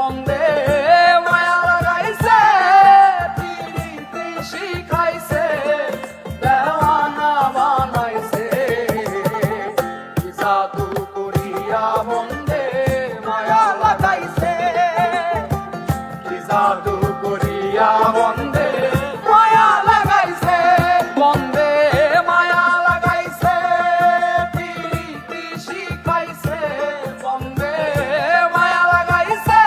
বন্দে মায়া লাগাইছে পিরিতি শিখাইছে দেওয়ানা বানাইছে কি জাদু করিয়া বন্দে মায়া লাগাইছে কি জাদু করিয়া বন্দে মায়া লাগাইছে বন্দে মায়া লাগাইছে পিরিতি শিখাইছে বন্দে মায়া লাগাইছে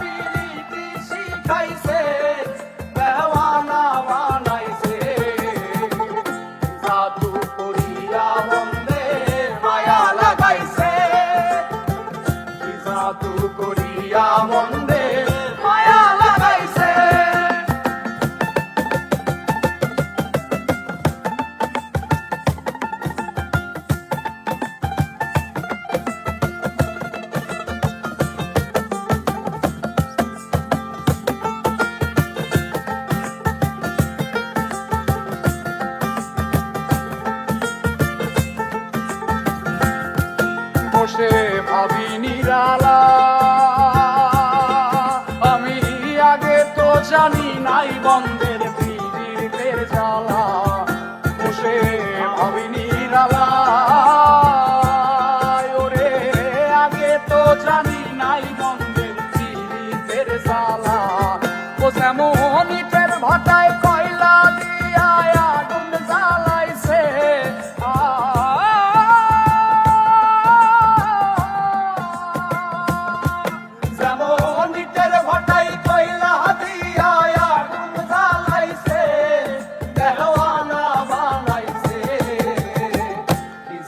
পিরিতি শিখাইছে দেওয়ানা বানাইছে জাদু করিয়া বন্দে মায়া লাগাইছে কি জাদু করিয়া বন্দে মায়া লাগাইছে বসে ভাবি নিরালা আমি আগে তো জানি নাই বন্দের পীড়িতের জ্বালা বসে ভাবি নিরালা ওরে আগে তো জানি নাই বন্দের পীড়িতের জ্বালা ও যেমন ইটের ভাটায় কয়লা দিয়া আগুন জ্বালাইছে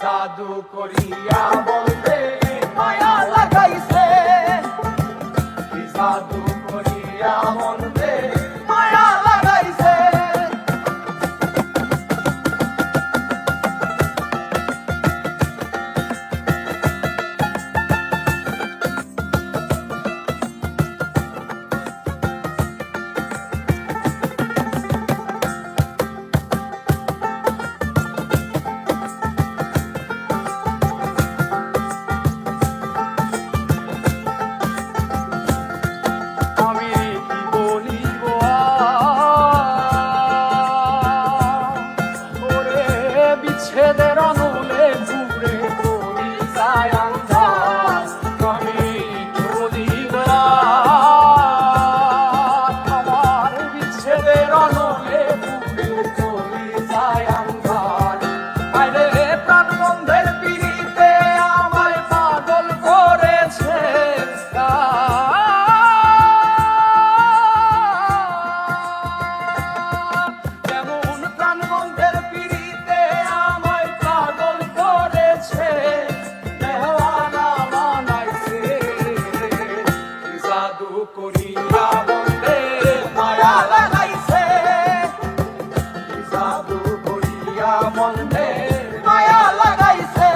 জাদু করিয়া বন্দে মায়া লাগাইছে কি জাদু করিয়া বন্দে মায়া লাগাইছে ছেদের অনুলে ঘুরে পড়ি যায় আন্ধার আমি বলিব আমার বিচ্ছেদের অনুলে ঘুরে পড়ি যায় আন্ধার আরে প্রাণ বন্ধের পিড়িতে আমায় পাগল করেছে যেমন প্রাণ বন্ধের পিড়িতে দেওয়ানা বানাইছে কি জাদু করিয়া বন্দে মায়া লাগাইছে কি জাদু করিয়া বন্দে মায়া লাগাইছে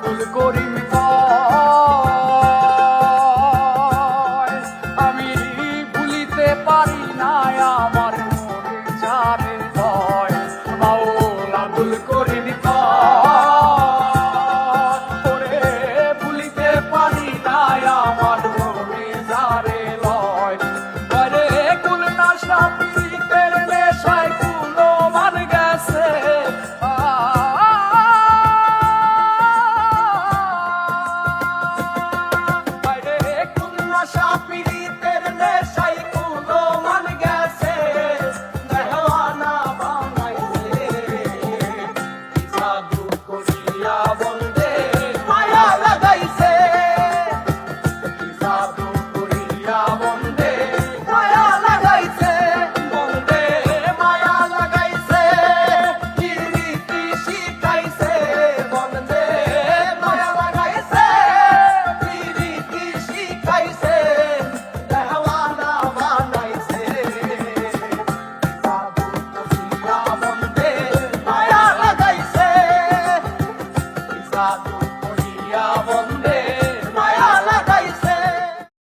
ফুল করিম আমি ভুলিতে পারি না আমার মনে যারে ভয় মাওলা ফুল করিম ওরে ভুলিতে পারি না আমার মনে যারে লয় আরে কুল না সাপিতের নেশায় কুলো মান গেছে পিড়িতের নেশাই কুলো মান গেছে দেওয়ানা বানাইছে কি জাদু করিয়া বন্দে মায়া লাগাইছে কি জাদু করিয়া বন্দে মায়া লাগাইছে জাদু